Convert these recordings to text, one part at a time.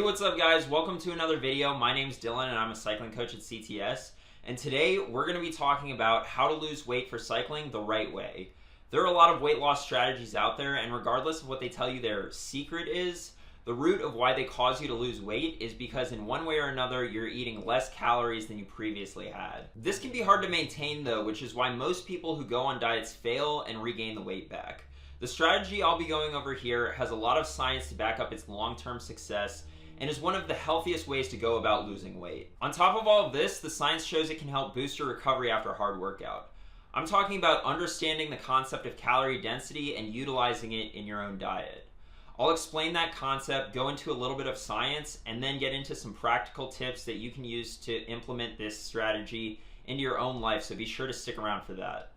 what's up guys? Welcome to another video. My name's Dylan and I'm a cycling coach at CTS. And today we're going to be talking about how to lose weight for cycling the right way. There are a lot of weight loss strategies out there, and regardless of what they tell you their secret is, the root of why they cause you to lose weight is because in one way or another you're eating less calories than you previously had. This can be hard to maintain though, which is why most people who go on diets fail and regain the weight back. The strategy I'll be going over here has a lot of science to back up its long-term success and is one of the healthiest ways to go about losing weight. On top of all of this, the science shows it can help boost your recovery after a hard workout. I'm talking about understanding the concept of calorie density and utilizing it in your own diet. I'll explain that concept, go into a little bit of science, and then get into some practical tips that you can use to implement this strategy into your own life, so be sure to stick around for that.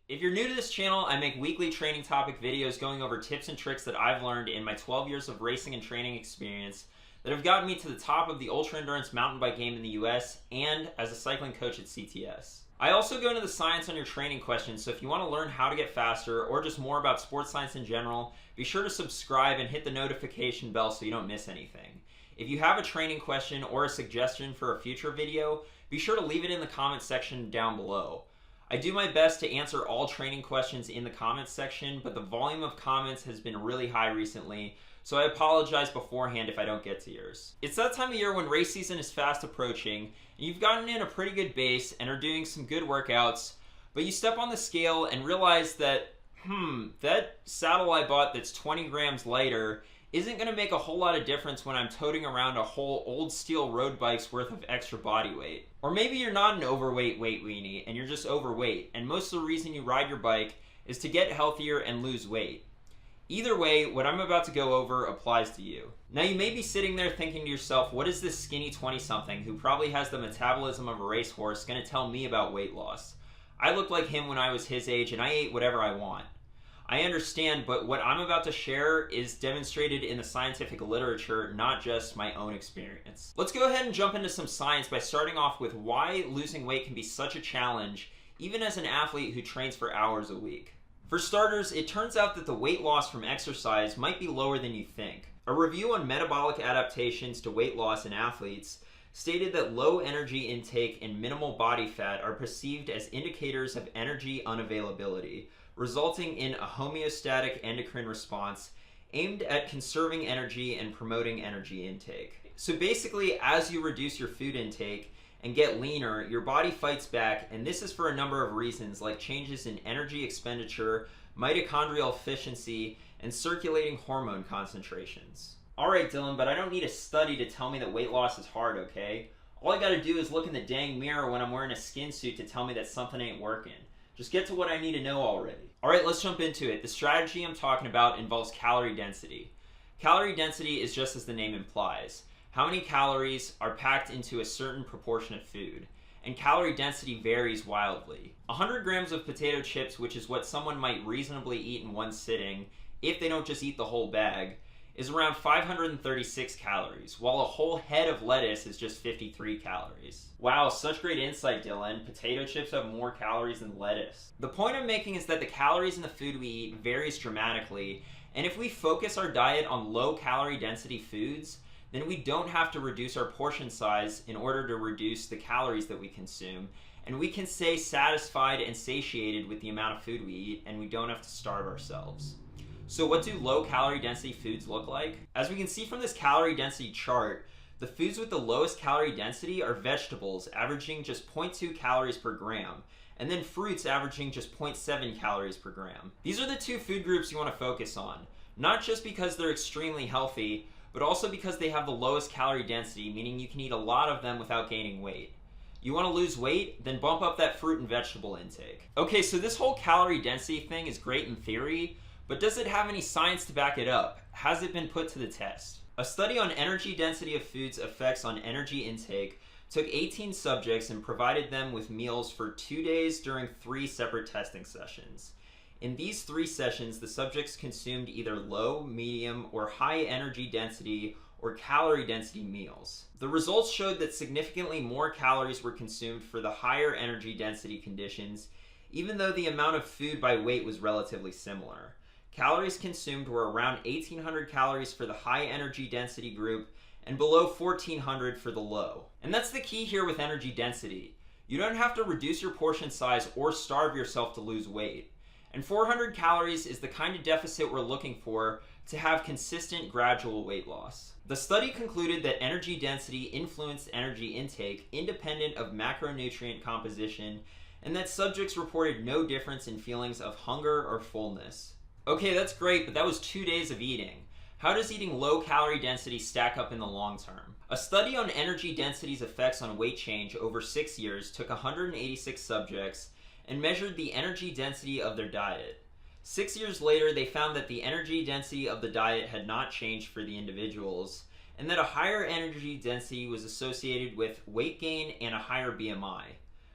If you're new to this channel, I make weekly training topic videos going over tips and tricks that I've learned in my 12 years of racing and training experience that have gotten me to the top of the ultra endurance mountain bike game in the US and as a cycling coach at CTS. I also go into the science on your training questions, so if you want to learn how to get faster or just more about sports science in general, be sure to subscribe and hit the notification bell so you don't miss anything. If you have a training question or a suggestion for a future video, be sure to leave it in the comments section down below. I do my best to answer all training questions in the comments section, but the volume of comments has been really high recently, so I apologize beforehand if I don't get to yours. It's that time of year when race season is fast approaching, and you've gotten in a pretty good base and are doing some good workouts, but you step on the scale and realize that, that saddle I bought that's 20 grams lighter isn't going to make a whole lot of difference when I'm toting around a whole old steel road bike's worth of extra body weight. Or maybe you're not an overweight weight weenie and you're just overweight, and most of the reason you ride your bike is to get healthier and lose weight. Either way, what I'm about to go over applies to you. Now you may be sitting there thinking to yourself, what is this skinny 20-something who probably has the metabolism of a racehorse going to tell me about weight loss? I looked like him when I was his age and I ate whatever I want. I understand, but what I'm about to share is demonstrated in the scientific literature, not just my own experience. Let's go ahead and jump into some science by starting off with why losing weight can be such a challenge, even as an athlete who trains for hours a week. For starters, it turns out that the weight loss from exercise might be lower than you think. A review on metabolic adaptations to weight loss in athletes stated that low energy intake and minimal body fat are perceived as indicators of energy unavailability, resulting in a homeostatic endocrine response aimed at conserving energy and promoting energy intake. So basically, as you reduce your food intake and get leaner, your body fights back, and this is for a number of reasons, like changes in energy expenditure, mitochondrial efficiency, and circulating hormone concentrations. Alright Dylan, but I don't need a study to tell me that weight loss is hard, okay? All I gotta do is look in the dang mirror when I'm wearing a skin suit to tell me that something ain't working. Just get to what I need to know already. Alright, let's jump into it. The strategy I'm talking about involves calorie density. Calorie density is just as the name implies. How many calories are packed into a certain proportion of food? And calorie density varies wildly. 100 grams of potato chips, which is what someone might reasonably eat in one sitting, if they don't just eat the whole bag, is around 536 calories, while a whole head of lettuce is just 53 calories. Wow, such great insight, Dylan. Potato chips have more calories than lettuce. The point I'm making is that the calories in the food we eat varies dramatically, and if we focus our diet on low calorie density foods, then we don't have to reduce our portion size in order to reduce the calories that we consume, and we can stay satisfied and satiated with the amount of food we eat, and we don't have to starve ourselves. So what do low calorie density foods look like? As we can see from this calorie density chart, the foods with the lowest calorie density are vegetables, averaging just 0.2 calories per gram, and then fruits averaging just 0.7 calories per gram. These are the two food groups you want to focus on, not just because they're extremely healthy, but also because they have the lowest calorie density, meaning you can eat a lot of them without gaining weight. You want to lose weight? Then bump up that fruit and vegetable intake. Okay, so this whole calorie density thing is great in theory, but does it have any science to back it up? Has it been put to the test? A study on energy density of foods' effects on energy intake took 18 subjects and provided them with meals for 2 days during 3 separate testing sessions. In these 3 sessions, the subjects consumed either low, medium, or high energy density or calorie density meals. The results showed that significantly more calories were consumed for the higher energy density conditions, even though the amount of food by weight was relatively similar. Calories consumed were around 1,800 calories for the high energy density group and below 1,400 for the low. And that's the key here with energy density. You don't have to reduce your portion size or starve yourself to lose weight. And 400 calories is the kind of deficit we're looking for to have consistent gradual weight loss. The study concluded that energy density influenced energy intake independent of macronutrient composition, and that subjects reported no difference in feelings of hunger or fullness. Okay, that's great, but that was 2 days of eating. How does eating low calorie density stack up in the long term? A study on energy density's effects on weight change over 6 years took 186 subjects and measured the energy density of their diet. 6 years later, they found that the energy density of the diet had not changed for the individuals, and that a higher energy density was associated with weight gain and a higher BMI.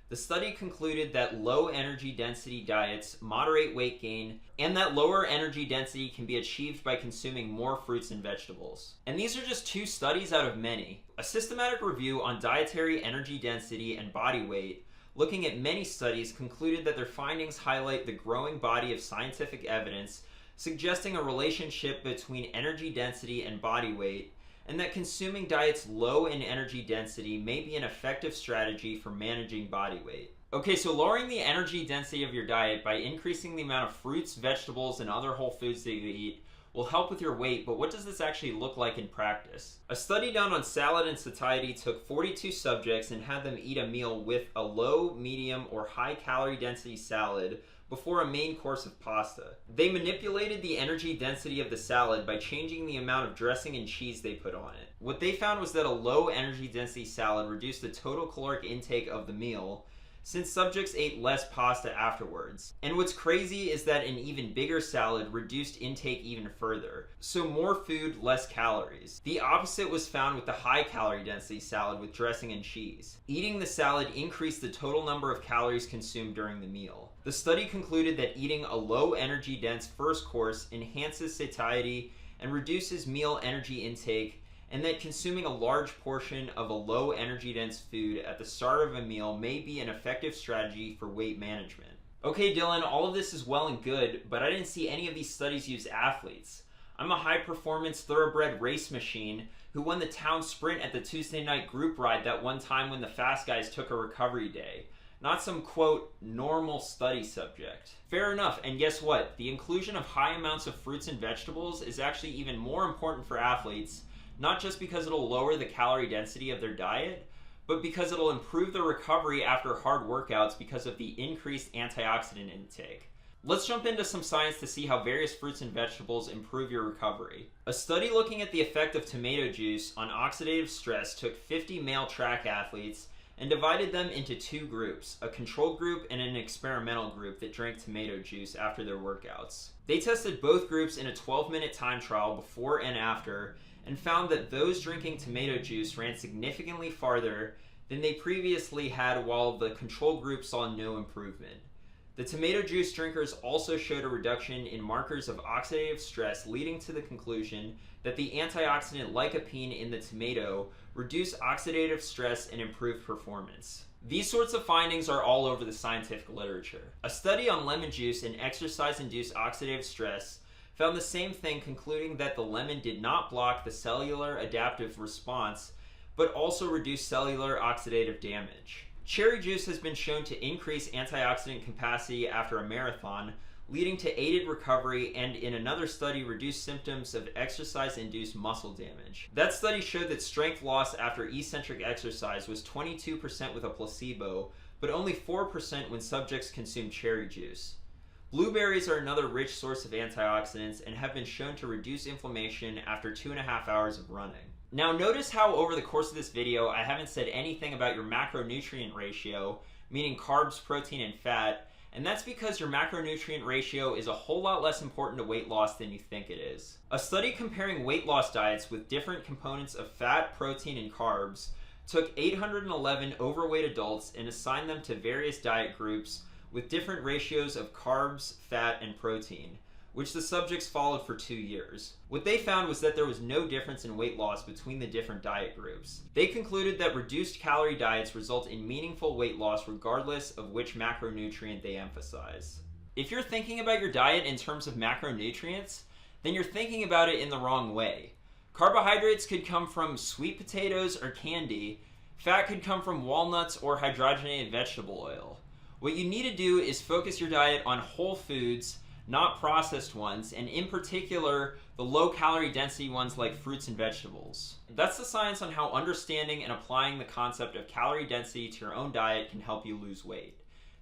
The study concluded that low energy density diets moderate weight gain, and that lower energy density can be achieved by consuming more fruits and vegetables. And these are just 2 studies out of many. A systematic review on dietary energy density and body weight, looking at many studies, concluded that their findings highlight the growing body of scientific evidence suggesting a relationship between energy density and body weight, and that consuming diets low in energy density may be an effective strategy for managing body weight. Okay, so lowering the energy density of your diet by increasing the amount of fruits, vegetables, and other whole foods that you eat will help with your weight, but what does this actually look like in practice? A study done on salad and satiety took 42 subjects and had them eat a meal with a low, medium, or high calorie density salad before a main course of pasta. They manipulated the energy density of the salad by changing the amount of dressing and cheese they put on it. What they found was that a low energy density salad reduced the total caloric intake of the meal, since subjects ate less pasta afterwards. And what's crazy is that an even bigger salad reduced intake even further. So more food, less calories. The opposite was found with the high calorie density salad with dressing and cheese. Eating the salad increased the total number of calories consumed during the meal. The study concluded that eating a low energy dense first course enhances satiety and reduces meal energy intake, and that consuming a large portion of a low energy dense food at the start of a meal may be an effective strategy for weight management. Okay, Dylan, all of this is well and good, but I didn't see any of these studies use athletes. I'm a high performance thoroughbred race machine who won the town sprint at the Tuesday night group ride that one time when the fast guys took a recovery day. Not some, quote, normal study subject. Fair enough, and guess what? The inclusion of high amounts of fruits and vegetables is actually even more important for athletes, not just because it'll lower the calorie density of their diet, but because it'll improve their recovery after hard workouts because of the increased antioxidant intake. Let's jump into some science to see how various fruits and vegetables improve your recovery. A study looking at the effect of tomato juice on oxidative stress took 50 male track athletes and divided them into 2 groups, a control group and an experimental group that drank tomato juice after their workouts. They tested both groups in a 12-minute time trial before and after, and found that those drinking tomato juice ran significantly farther than they previously had, while the control group saw no improvement. The tomato juice drinkers also showed a reduction in markers of oxidative stress, leading to the conclusion that the antioxidant lycopene in the tomato reduced oxidative stress and improved performance. These sorts of findings are all over the scientific literature. A study on lemon juice and exercise-induced oxidative stress found the same thing, concluding that the lemon did not block the cellular adaptive response, but also reduced cellular oxidative damage. Cherry juice has been shown to increase antioxidant capacity after a marathon, leading to aided recovery, and in another study reduced symptoms of exercise-induced muscle damage. That study showed that strength loss after eccentric exercise was 22% with a placebo, but only 4% when subjects consumed cherry juice. Blueberries are another rich source of antioxidants and have been shown to reduce inflammation after 2.5 hours of running. Now notice how over the course of this video I haven't said anything about your macronutrient ratio, meaning carbs, protein, and fat, and that's because your macronutrient ratio is a whole lot less important to weight loss than you think it is. A study comparing weight loss diets with different components of fat, protein, and carbs took 811 overweight adults and assigned them to various diet groups with different ratios of carbs, fat, and protein. which the subjects followed for 2 years. What they found was that there was no difference in weight loss between the different diet groups. They concluded that reduced calorie diets result in meaningful weight loss regardless of which macronutrient they emphasize. If you're thinking about your diet in terms of macronutrients, then you're thinking about it in the wrong way. Carbohydrates could come from sweet potatoes or candy. Fat could come from walnuts or hydrogenated vegetable oil. What you need to do is focus your diet on whole foods, not processed ones, and in particular, the low-calorie density ones like fruits and vegetables. That's the science on how understanding and applying the concept of calorie density to your own diet can help you lose weight.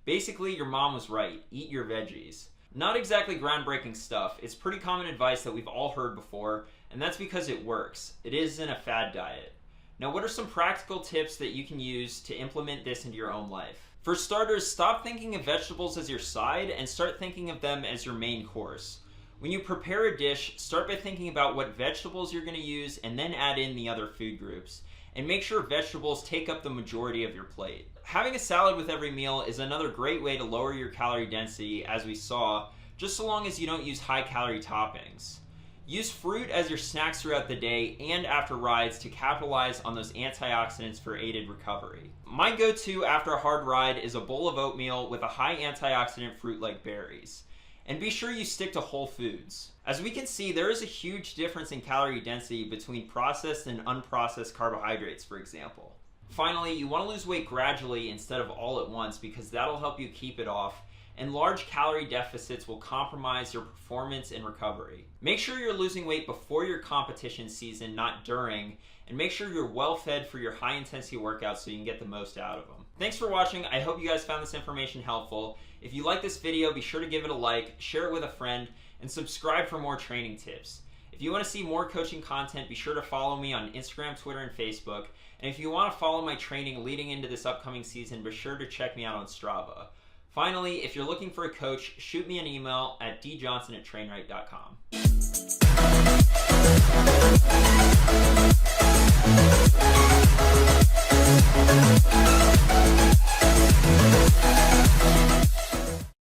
Basically, your mom was right. Eat your veggies. Not exactly groundbreaking stuff. It's pretty common advice that we've all heard before, and that's because it works. It isn't a fad diet. Now, what are some practical tips that you can use to implement this into your own life? For starters, stop thinking of vegetables as your side and start thinking of them as your main course. When you prepare a dish, start by thinking about what vegetables you're going to use and then add in the other food groups. And make sure vegetables take up the majority of your plate. Having a salad with every meal is another great way to lower your calorie density, as we saw, just so long as you don't use high-calorie toppings. Use fruit as your snacks throughout the day and after rides to capitalize on those antioxidants for aided recovery. My go-to after a hard ride is a bowl of oatmeal with a high antioxidant fruit like berries. And be sure you stick to whole foods. As we can see, there is a huge difference in calorie density between processed and unprocessed carbohydrates, for example. Finally, you want to lose weight gradually instead of all at once because that'll help you keep it off, and large calorie deficits will compromise your performance and recovery. Make sure you're losing weight before your competition season, not during, and make sure you're well fed for your high intensity workouts so you can get the most out of them. Thanks for watching. I hope you guys found this information helpful. If you like this video, be sure to give it a like, share it with a friend, and subscribe for more training tips. If you want to see more coaching content, be sure to follow me on Instagram, Twitter, and Facebook. And if you want to follow my training leading into this upcoming season, be sure to check me out on Strava. Finally, if you're looking for a coach, shoot me an email at djohnson@trainwright.com.